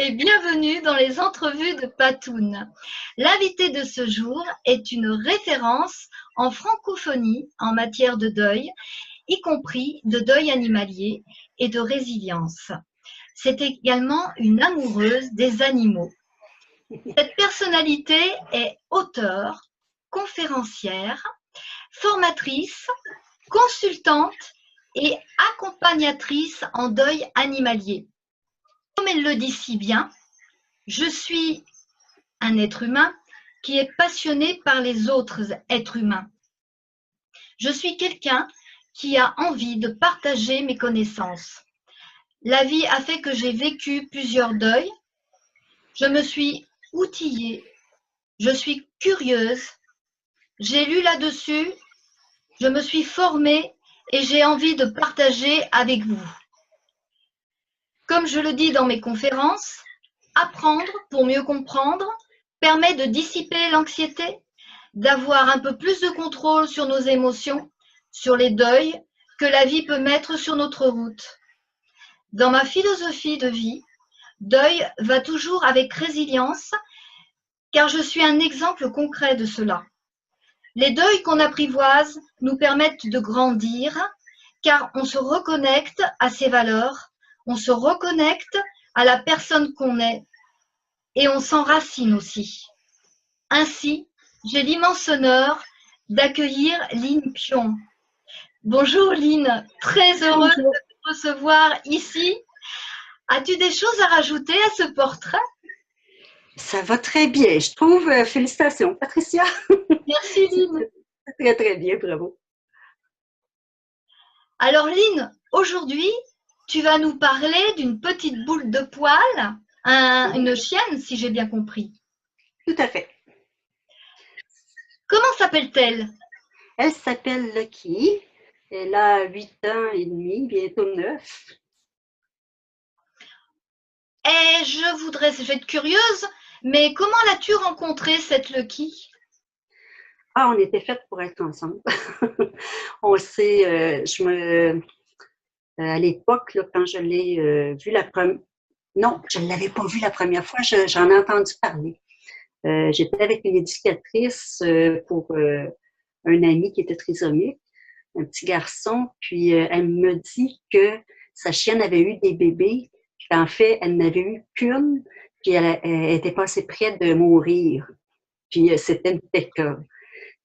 et bienvenue dans les entrevues de Patoun. L'invité de ce jour est une référence en francophonie en matière de deuil, y compris de deuil animalier et de résilience. C'est également une amoureuse des animaux. Cette personnalité est auteure, conférencière, formatrice, consultante et accompagnatrice en deuil animalier. Comme elle le dit si bien, je suis un être humain qui est passionné par les autres êtres humains. Je suis quelqu'un qui a envie de partager mes connaissances. La vie a fait que j'ai vécu plusieurs deuils. Je me suis outillée, je suis curieuse, j'ai lu là-dessus, je me suis formée et j'ai envie de partager avec vous. Comme je le dis dans mes conférences, apprendre pour mieux comprendre permet de dissiper l'anxiété, d'avoir un peu plus de contrôle sur nos émotions, sur les deuils que la vie peut mettre sur notre route. Dans ma philosophie de vie, deuil va toujours avec résilience, car je suis un exemple concret de cela. Les deuils qu'on apprivoise nous permettent de grandir, car on se reconnecte à ses valeurs, on se reconnecte à la personne qu'on est et on s'enracine aussi. Ainsi, j'ai l'immense honneur d'accueillir Lynn Pion. Bonjour Lynn, très heureuse de te recevoir ici. As-tu des choses à rajouter à ce portrait? Ça va très bien, je trouve. Félicitations, Patricia. Merci Lynn. Très, très bien, bravo. Alors Lynn, aujourd'hui, tu vas nous parler d'une petite boule de poil, une chienne, si j'ai bien compris. Tout à fait. Comment s'appelle-t-elle? Elle s'appelle Lucky. Elle a 8 ans et demi, bientôt 9. Et je vais être curieuse, mais comment l'as-tu rencontrée, cette Lucky? Ah, on était faites pour être ensemble. On s'est, à l'époque, là, quand je l'ai vue la première, non, je ne l'avais pas vue la première fois, j'en ai entendu parler. J'étais avec une éducatrice pour un ami qui était trisomique, un petit garçon, puis elle me dit que sa chienne avait eu des bébés, puis qu'en fait, elle n'avait eu qu'une, puis elle était pas assez près de mourir. Puis c'était une PECA.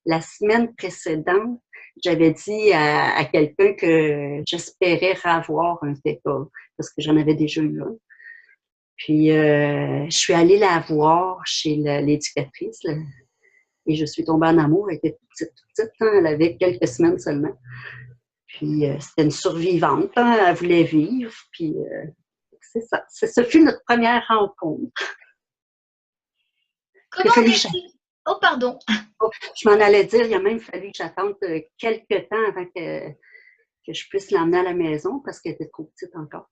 La semaine précédente, j'avais dit à quelqu'un que j'espérais revoir un PECA, parce que j'en avais déjà eu un. Puis je suis allée la voir chez l'éducatrice, là, et je suis tombée en amour. Elle était toute petite, hein, elle avait quelques semaines seulement. Puis c'était une survivante, hein, elle voulait vivre. Puis c'est ça. Ce fut notre première rencontre. Comment Oh, pardon. Je m'en allais dire, il a même fallu que j'attende quelques temps avant que je puisse l'emmener à la maison parce qu'elle était trop petite encore.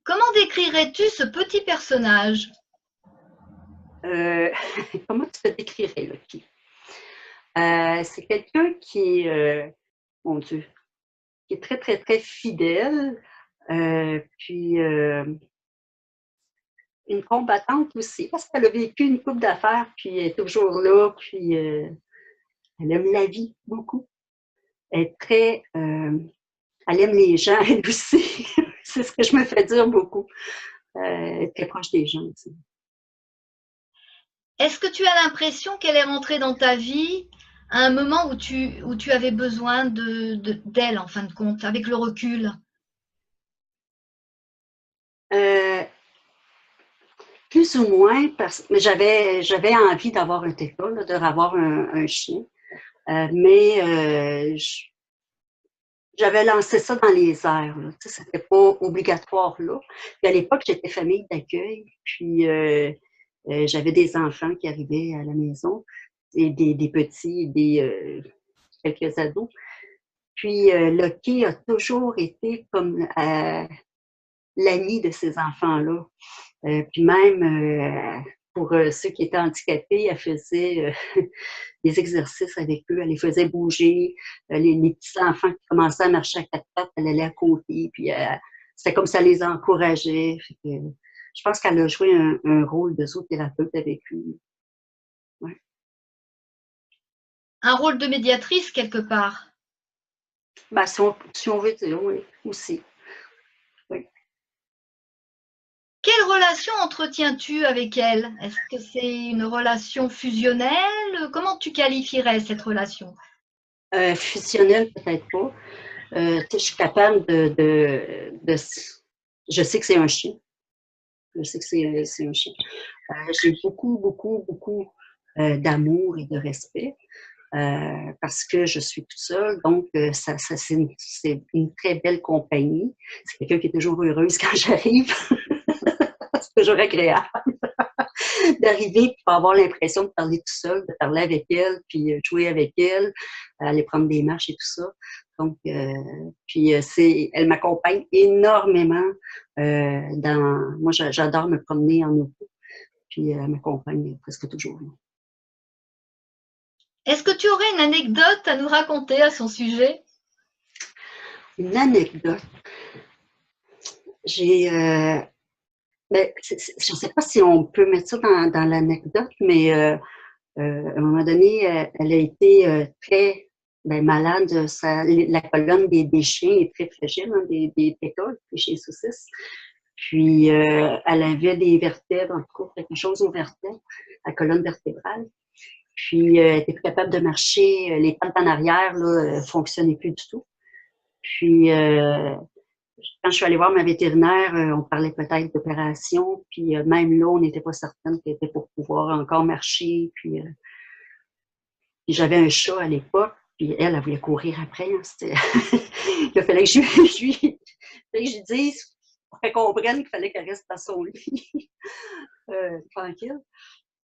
Comment décrirais-tu ce petit personnage? Comment tu te décrirais, Lucky? C'est quelqu'un qui est, mon Dieu, qui est très, très, très fidèle. Puis une combattante aussi, parce qu'elle a vécu une couple d'affaires, puis elle est toujours là, puis elle aime la vie beaucoup. Elle est très, elle aime les gens, elle aussi. C'est ce que je me fais dire beaucoup. Elle est très proche des gens aussi. Est-ce que tu as l'impression qu'elle est rentrée dans ta vie à un moment où tu avais besoin d'elle, en fin de compte, avec le recul? Plus ou moins, mais j'avais envie d'avoir un TECA, de revoir un chien. Mais j'avais lancé ça dans les airs. Ce n'était pas obligatoire là. Puis à l'époque, j'étais famille d'accueil. Puis j'avais des enfants qui arrivaient à la maison, et des petits, quelques ados. Puis Lucky a toujours été comme l'ami de ces enfants-là. Puis même pour ceux qui étaient handicapés, elle faisait des exercices avec eux, elle les faisait bouger. Les petits enfants qui commençaient à marcher à quatre pattes, elle allait à côté. Puis c'était comme ça les encourageait. je pense qu'elle a joué un rôle de zoothérapeute avec lui. Ouais. Un rôle de médiatrice quelque part. Ben, si on veut dire, oui, aussi. Oui. Quelle relation entretiens-tu avec elle? Est-ce que c'est une relation fusionnelle? Comment tu qualifierais cette relation? Fusionnelle, peut-être pas. Je suis capable je sais que c'est un chien. Je sais que c'est un chien. J'ai beaucoup, beaucoup, beaucoup d'amour et de respect parce que je suis toute seule. Donc, c'est une très belle compagnie. C'est quelqu'un qui est toujours heureuse quand j'arrive. C'est toujours agréable d'arriver et pas avoir l'impression de parler tout seul, de parler avec elle, puis jouer avec elle, aller prendre des marches et tout ça. Donc, puis elle m'accompagne énormément moi, j'adore me promener en auto, puis elle m'accompagne presque toujours. Est-ce que tu aurais une anecdote à nous raconter à son sujet? Une anecdote. Je ne sais pas si on peut mettre ça dans l'anecdote, mais à un moment donné, elle a été très malade. La colonne des chiens est très fragile, hein, des pétoles, des chiens saucisses. Puis, elle avait des vertèbres, en tout cas, quelque chose aux vertèbres, la colonne vertébrale. Puis, elle n'était plus capable de marcher. Les pattes en arrière ne fonctionnaient plus du tout. Puis, quand je suis allée voir ma vétérinaire, on parlait peut-être d'opération. Puis, même là, on n'était pas certaine qu'elle était pour pouvoir encore marcher. Puis j'avais un chat à l'époque. Puis, elle voulait courir après. Hein, il fallait que je lui dise pour qu'elle comprenne qu'il fallait qu'elle reste dans son lit, tranquille.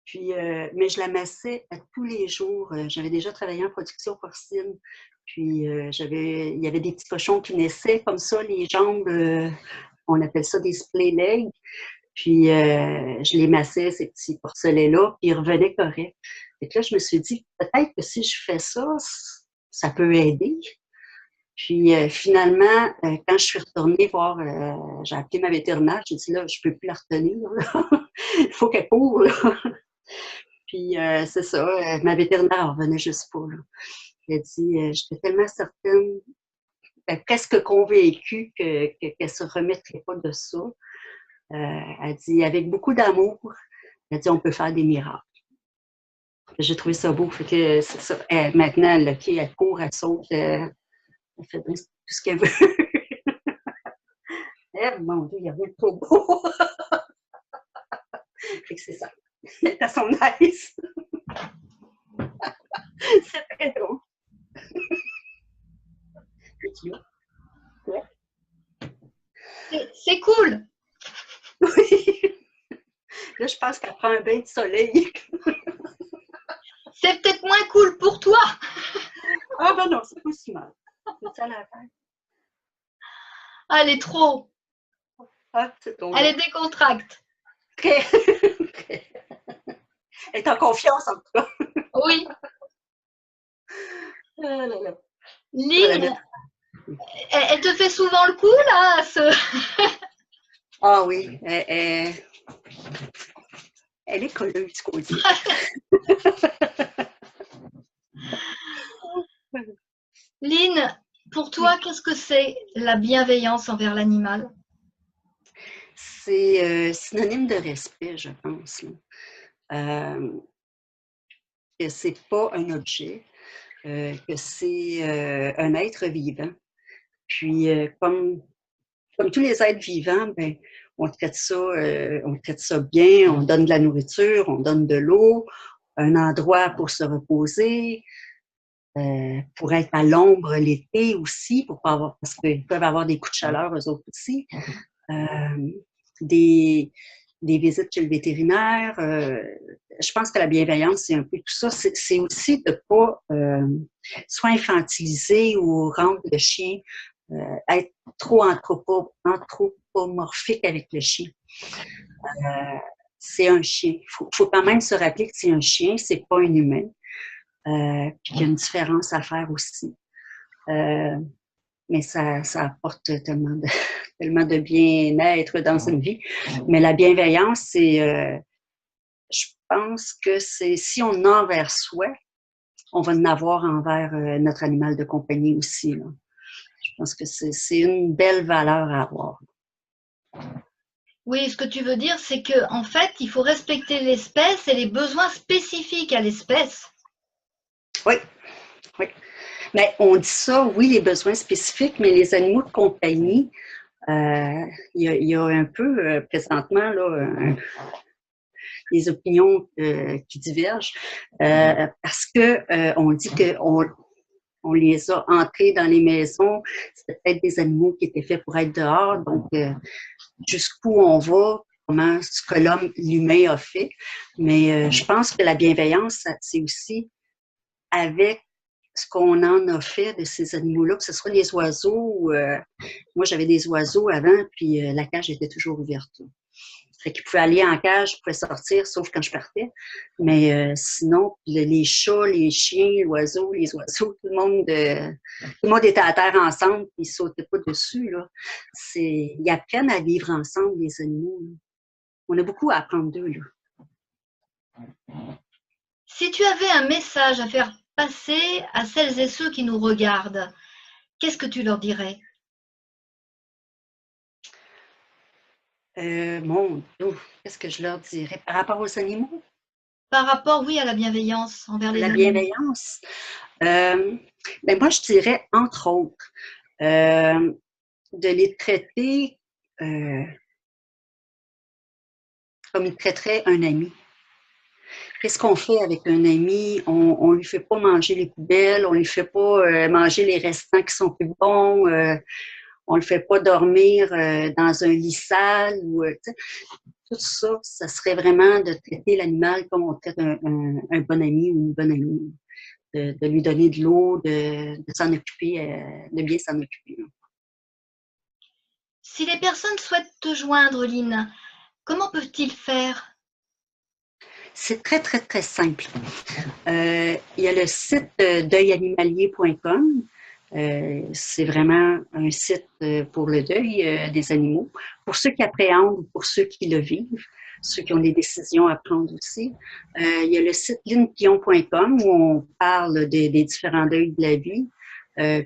Puis, mais je la massais à tous les jours. J'avais déjà travaillé en production porcine. Puis, il y avait des petits cochons qui naissaient comme ça, les jambes, on appelle ça des splay legs. Puis, je les massais, ces petits porcelets-là, puis ils revenaient corrects. Et là, je me suis dit, peut-être que si je fais ça, ça peut aider. Puis finalement, quand je suis retournée voir, j'ai appelé ma vétérinaire, j'ai dit là, je ne peux plus la retenir. Il faut qu'elle court. Là. Puis c'est ça, ma vétérinaire en revenait juste pas. Là. Elle a dit, j'étais tellement certaine, presque convaincue qu'elle ne se remettrait pas de ça. Elle dit, avec beaucoup d'amour, elle dit, on peut faire des miracles. J'ai trouvé ça beau. Fait que c'est ça. Maintenant, elle court, elle saute, elle fait tout ce qu'elle veut. Mon Dieu, il y a rien de trop beau. Fait que c'est ça. Elle est à son aise. C'est très drôle. Ouais. C'est cool. Oui. Là, je pense qu'elle prend un bain de soleil. C'est peut-être moins cool pour toi. Ah ben non, c'est pas si mal. C'est ça la tête. Elle est trop. Ah, c'est ton Elle est décontracte. Très. Elle est en confiance, en tout cas. Oui. Ah là là. Lynn, elle te fait souvent le coup, là Ah oui, elle est colleuse, qu'on dit. Lynn, pour toi, qu'est-ce que c'est la bienveillance envers l'animal? C'est synonyme de respect, je pense. Que c'est pas un objet, que c'est un être vivant. Puis, comme tous les êtres vivants, ben, on traite ça bien, on donne de la nourriture, on donne de l'eau, un endroit pour se reposer, pour être à l'ombre l'été aussi, parce qu'ils peuvent avoir des coups de chaleur eux autres aussi. Des visites chez le vétérinaire. Je pense que la bienveillance, c'est un peu tout ça. C'est aussi de ne pas soit infantiliser ou rendre le chien être trop anthropomorphique avec le chien. C'est un chien. Il faut quand même se rappeler que c'est un chien, c'est pas un humain. Puis qu'il y a une différence à faire aussi. mais ça apporte tellement de bien-être dans une vie. Mais la bienveillance, je pense que c'est si on a envers soi, on va en avoir envers notre animal de compagnie aussi, là. Je pense que c'est une belle valeur à avoir. Oui, ce que tu veux dire, c'est que en fait, il faut respecter l'espèce et les besoins spécifiques à l'espèce. Oui, oui. Mais on dit ça, oui, les besoins spécifiques, mais les animaux de compagnie, il y a un peu présentement là, des opinions qui divergent parce que on dit on les a entrés dans les maisons, c'était peut-être des animaux qui étaient faits pour être dehors, donc jusqu'où on va, comment ce que l'humain a fait. Mais je pense que la bienveillance, c'est aussi avec ce qu'on en a fait de ces animaux-là, que ce soit les oiseaux. Moi, j'avais des oiseaux avant, puis la cage était toujours ouverte. Fait qu'ils pouvaient aller en cage, ils pouvaient sortir, sauf quand je partais. Mais sinon, les chats, les chiens, les oiseaux, tout le monde était à terre ensemble, puis ils ne sautaient pas dessus, là. Ils apprennent à vivre ensemble, les animaux, là. On a beaucoup à apprendre d'eux, là. Si tu avais un message à faire passer à celles et ceux qui nous regardent, qu'est-ce que tu leur dirais? Mon Dieu, qu'est-ce que je leur dirais par rapport aux animaux? Par rapport, oui, à la bienveillance envers les La animaux. bienveillance? Ben moi, je dirais, entre autres, de les traiter comme ils traiteraient un ami. Qu'est-ce qu'on fait avec un ami? On ne lui fait pas manger les poubelles, on ne lui fait pas manger les restants qui sont plus bons, on ne le fait pas dormir dans un lit sale. Tout ça, ça serait vraiment de traiter l'animal comme on traite un bon ami ou une bonne amie. De lui donner de l'eau, de s'en occuper, de bien s'en occuper. Si les personnes souhaitent te joindre, Lynn, comment peuvent-ils faire? C'est très, très, très simple. Il y a le site deuilanimalier.com. C'est vraiment un site pour le deuil des animaux. Pour ceux qui appréhendent ou pour ceux qui le vivent, ceux qui ont des décisions à prendre aussi. Il y a le site linpion.com où on parle des différents deuils de la vie.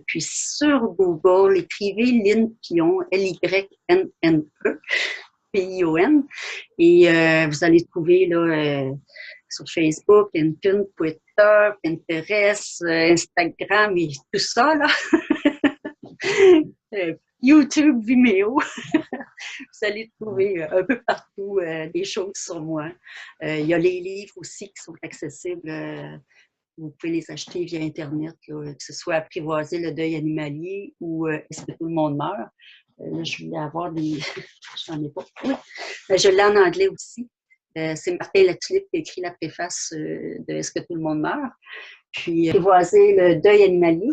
Puis sur Google, écrivez Lynn Pion, Lynnne, Pion, et vous allez trouver là, sur Facebook, LinkedIn, Twitter, Pinterest, Instagram et tout ça, là. YouTube, Vimeo. Vous allez trouver un peu partout des choses sur moi. Il y a les livres aussi qui sont accessibles. Vous pouvez les acheter via Internet, là, que ce soit Apprivoiser le deuil animalier ou Est-ce que tout le monde meurt? Là, je voulais avoir des... J'en ai pas. Oui. Je l'ai en anglais aussi. C'est Martin Latulippe qui a écrit la préface de Est-ce que tout le monde meurt? Puis, Apprivoiser le deuil animalier.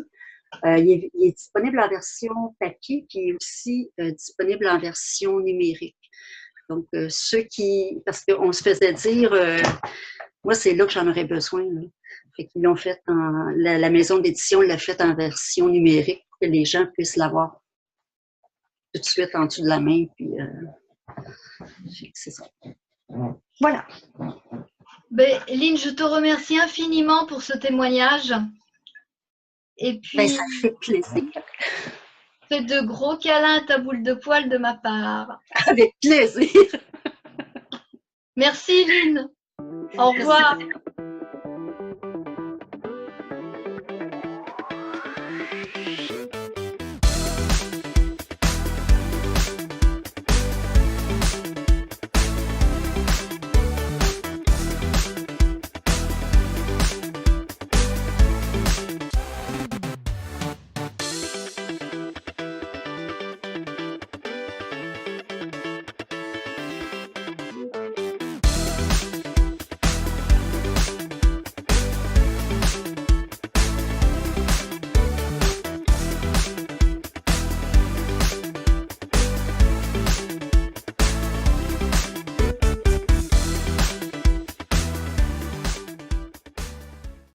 Il est disponible en version papier, puis aussi disponible en version numérique. Donc, ceux qui... Parce qu'on se faisait dire... moi, c'est là que j'en aurais besoin. Là. Fait qu'ils l'ont fait la maison d'édition l'a fait en version numérique pour que les gens puissent l'avoir tout de suite en dessous de la main. Puis, c'est ça. Voilà. Ben, Lynn, je te remercie infiniment pour ce témoignage. Et puis, ben, ça fait plaisir. Fais de gros câlins à ta boule de poil de ma part. Avec plaisir. Merci, Lynn. Au revoir.